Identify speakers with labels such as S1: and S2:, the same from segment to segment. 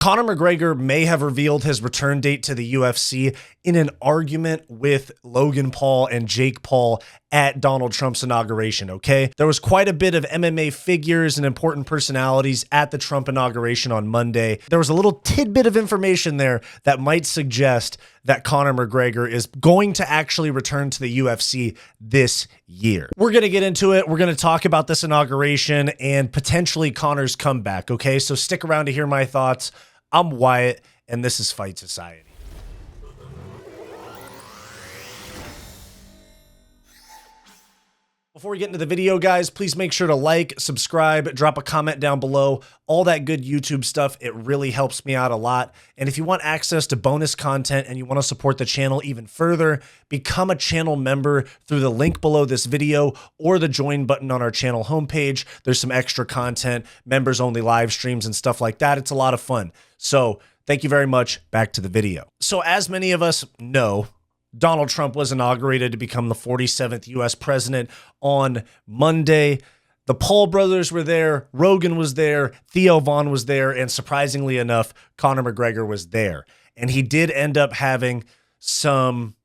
S1: Conor McGregor may have revealed his return date to the UFC in an argument with Logan Paul and Jake Paul at Donald Trump's inauguration, okay? There was quite a bit of MMA figures and important personalities at the Trump inauguration on Monday. There was a little tidbit of information there that might suggest that Conor McGregor is going to actually return to the UFC this year. We're going to get into it. We're going to talk about this inauguration and potentially Conor's comeback, okay? So stick around to hear my thoughts. I'm Wyatt, and this is Fight Society. Before we get into the video, guys, please make sure to like, subscribe, drop a comment down below, all that good YouTube stuff. It really helps me out a lot. And if you want access to bonus content and you want to support the channel even further, become a channel member through the link below this video or the join button on our channel homepage. There's some extra content, members only live streams and stuff like that. It's a lot of fun. So thank you very much. Back to the video. So as many of us know, Donald Trump was inaugurated to become the 47th U.S. president on Monday. The Paul brothers were there, Rogan was there, Theo Von was there, and surprisingly enough, Conor McGregor was there. And he did end up having some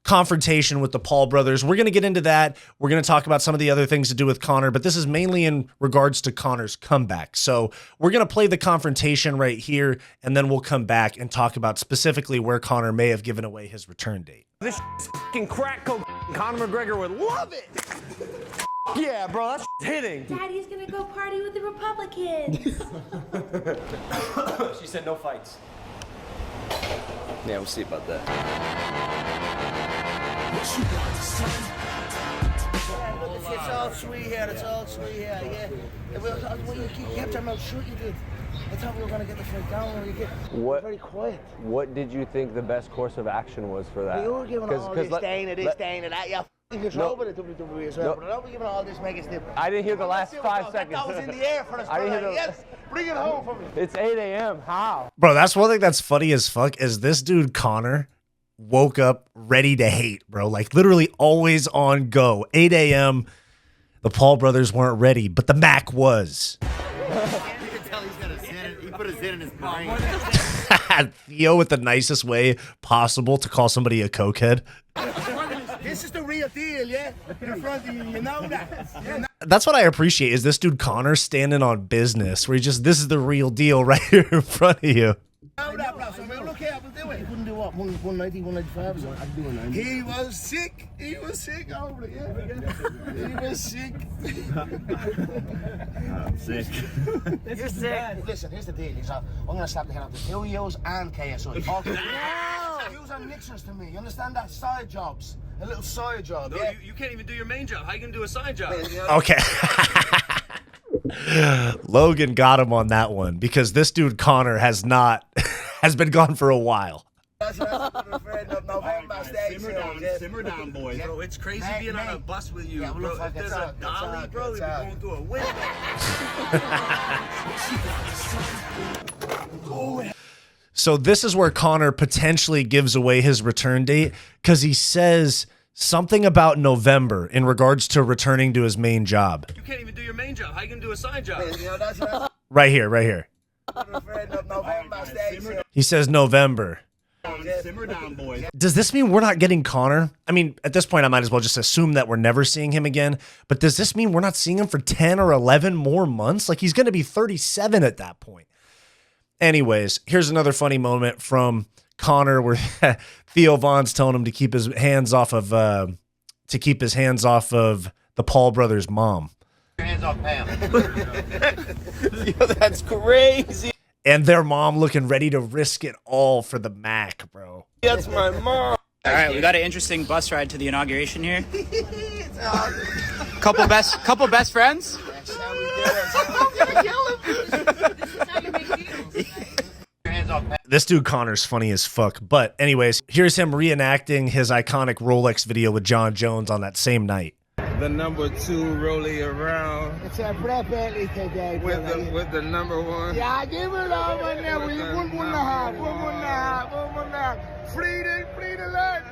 S1: confrontation with the Paul brothers. We're going to get into that. We're going to talk about some of the other things to do with Conor, but this is mainly in regards to Conor's comeback. So we're going to play the confrontation right here, and then we'll come back and talk about specifically where Conor may have given away his return date.
S2: This fucking crack cocaine. Conor McGregor would love it. Yeah, bro, that's hitting.
S3: Daddy's gonna go party with the Republicans.
S2: She said no fights. Yeah, we'll see about that.
S4: It's all sweet here, it's all sweet here, yeah. You kept your mouth shut, you did. I thought we were going to get the fight down, you get very quiet.
S5: What did you think the best course of action was for that?
S4: You were giving all this stain of this, stain of that, you're in control with the WWE as well, but I don't be giving all this mega snip.
S5: I didn't hear the last 5 seconds.
S4: That was in the air for us, brother. Yes, bring it home for me.
S5: It's 8 a.m. How?
S1: Bro, that's one thing that's funny as fuck is this dude Conor woke up ready to hate, bro. Like literally always on go. 8 a.m. The Paul brothers weren't ready, but the Mac was.
S4: You can tell he's got a zit. He put a zit in his brain.
S1: Theo with the nicest way possible to call somebody a cokehead.
S4: This is the real deal, yeah? In front of you, you know that.
S1: That's what I appreciate is this dude Conor standing on business where he just, this is the real deal right here in front of you.
S4: Know that, bro. So we'll look here, we'll do it. He wouldn't do what? 190, 195 or something? I'd do 190. He was sick. He was sick over it, yeah. He was sick.
S6: I'm sick.
S4: You're sick. Listen, here's the deal. I'm going to slap the head off the two U's and KSI. All U's are mixers to me. You understand that? Side jobs. A little side job.
S6: No,
S4: yeah?
S6: you can't even do your main job. How you gonna do a side job?
S1: Okay. Logan got him on that one because this dude Conor has been gone for a while.
S6: Simmer down, boys. Bro, it's crazy being on a bus with you, bro. If there's a dolly, bro, we'd be going through a window.
S1: So this is where Conor potentially gives away his return date because he says something about November in regards to returning to his main job.
S6: You can't even do your main job. How you gonna do a side job?
S1: Right here, right here. He says November.
S6: Simmer down, boys.
S1: Does this mean we're not getting Conor? I mean, at this point, I might as well just assume that we're never seeing him again. But does this mean we're not seeing him for 10 or 11 more months? Like he's going to be 37 at that point. Anyways, here's another funny moment from Conor where Theo Von's telling him to keep his hands off of the Paul brothers' mom.
S4: Hands off Pam.
S2: Yo, that's crazy.
S1: And their mom looking ready to risk it all for the Mac, bro.
S2: That's my mom.
S7: All right, we got an interesting bus ride to the inauguration here. couple best friends.
S1: This dude Conor's funny as fuck. But anyways, here's him reenacting his iconic Rolex video with Jon Jones on that same night.
S8: The number 2 rolling around.
S4: It's a Brad Bentley today.
S8: With the number 1.
S4: Yeah, give it all right there. We 1.5. Free the land.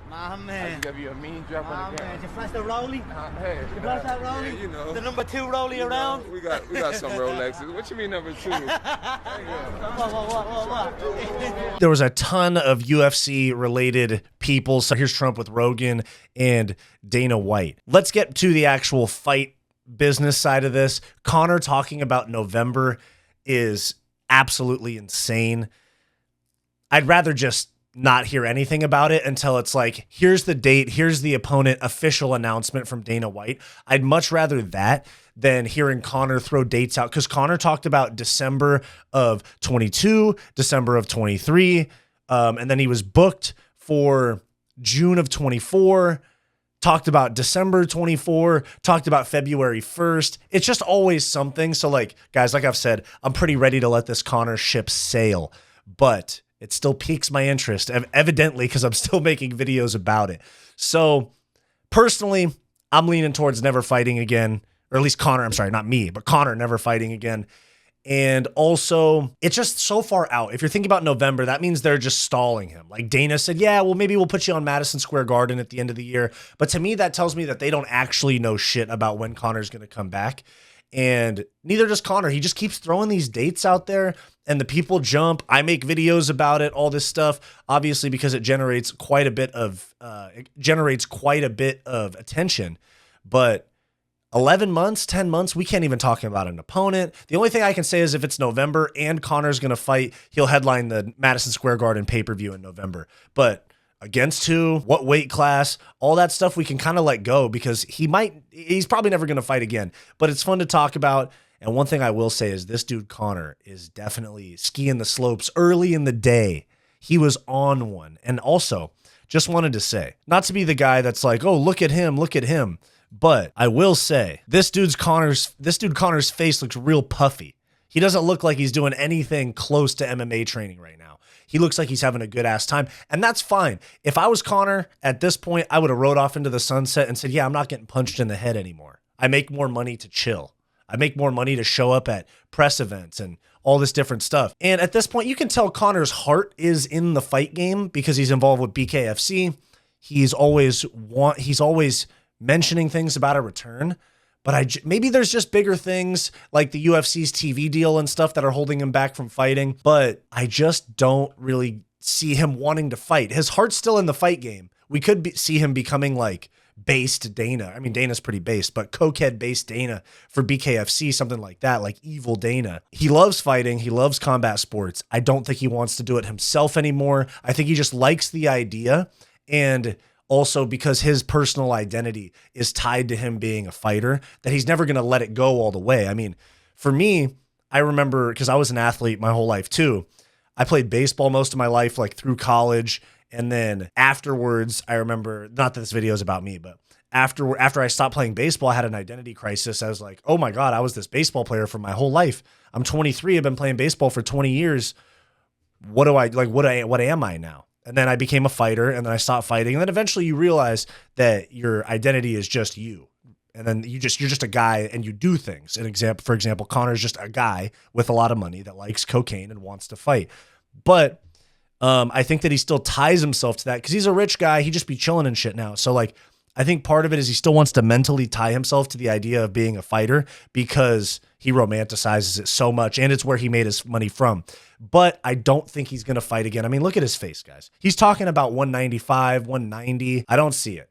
S4: My man.
S8: give you a mean drop on the ground.
S4: You flash the rollie?
S8: Hey,
S4: You flash that rollie?
S8: yeah, you know.
S4: The number 2 rollie around?
S8: We got some Rolexes. What you mean number 2?
S4: What?
S1: There was a ton of UFC related people. So here's Trump with Rogan and Dana White. Let's get to the actual fight business side of this. Conor talking about November is absolutely insane. I'd rather just not hear anything about it until it's like, here's the date, here's the opponent, official announcement from Dana White. I'd much rather that than hearing Conor throw dates out, because Conor talked about December of 22, December of 23, and then he was booked for June of 24, talked about December 24, talked about February 1st. It's just always something. So like, guys, like I've said, I'm pretty ready to let this Conor ship sail, but it still piques my interest, evidently, because I'm still making videos about it. So personally, I'm leaning towards never fighting again, or at least Conor, I'm sorry, not me, but Conor never fighting again. And also, it's just so far out. If you're thinking about November, that means they're just stalling him. Like Dana said, yeah, well, maybe we'll put you on Madison Square Garden at the end of the year. But to me, that tells me that they don't actually know shit about when Conor's going to come back. And neither does Conor. He just keeps throwing these dates out there and the people jump. I make videos about it, all this stuff, obviously, because it generates quite a bit of attention. But 11 months, 10 months, we can't even talk about an opponent. The only thing I can say is if it's November and Conor's going to fight, he'll headline the Madison Square Garden pay-per-view in November. But against who, what weight class, all that stuff we can kind of let go, because he's probably never going to fight again. But it's fun to talk about. And one thing I will say is this dude Conor is definitely skiing the slopes early in the day. He was on one. And also, just wanted to say, not to be the guy that's like, oh, look at him. But I will say, this dude Conor's face looks real puffy. He doesn't look like he's doing anything close to MMA training right now. He looks like he's having a good ass time, and that's fine. If I was Conor at this point, I would have rode off into the sunset and said, yeah, I'm not getting punched in the head anymore. I make more money to chill. I make more money to show up at press events and all this different stuff. And at this point, you can tell Conor's heart is in the fight game because he's involved with BKFC. He's always mentioning things about a return. But maybe there's just bigger things like the UFC's TV deal and stuff that are holding him back from fighting. But I just don't really see him wanting to fight. His heart's still in the fight game. We could see him becoming like based Dana. I mean, Dana's pretty based, but cokehead based Dana for BKFC, something like that, like evil Dana. He loves fighting. He loves combat sports. I don't think he wants to do it himself anymore. I think he just likes the idea. And also because his personal identity is tied to him being a fighter, that he's never going to let it go all the way. I mean, for me, I remember, because I was an athlete my whole life too. I played baseball most of my life, like through college. And then afterwards, I remember, not that this video is about me, but after I stopped playing baseball, I had an identity crisis. I was like, oh my God, I was this baseball player for my whole life. I'm 23. I've been playing baseball for 20 years. What am I now? And then I became a fighter, and then I stopped fighting. And then eventually you realize that your identity is just you. And then you're just a guy and you do things. For example, Conor's just a guy with a lot of money that likes cocaine and wants to fight. But I think that he still ties himself to that because he's a rich guy. He just be chilling and shit now. So like, I think part of it is he still wants to mentally tie himself to the idea of being a fighter because he romanticizes it so much, and it's where he made his money from. But I don't think he's going to fight again. I mean, look at his face, guys. He's talking about 195, 190. I don't see it.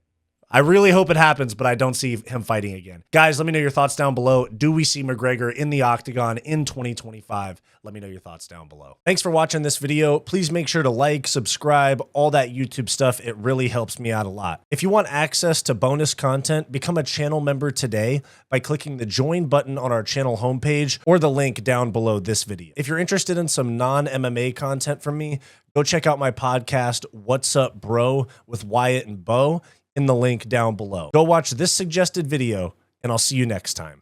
S1: I really hope it happens, but I don't see him fighting again. Guys, let me know your thoughts down below. Do we see McGregor in the octagon in 2025? Let me know your thoughts down below. Thanks for watching this video. Please make sure to like, subscribe, all that YouTube stuff. It really helps me out a lot. If you want access to bonus content, become a channel member today by clicking the join button on our channel homepage or the link down below this video. If you're interested in some non-MMA content from me, go check out my podcast, What's Up Bro, with Wyatt and Bo, in the link down below. Go watch this suggested video, and I'll see you next time.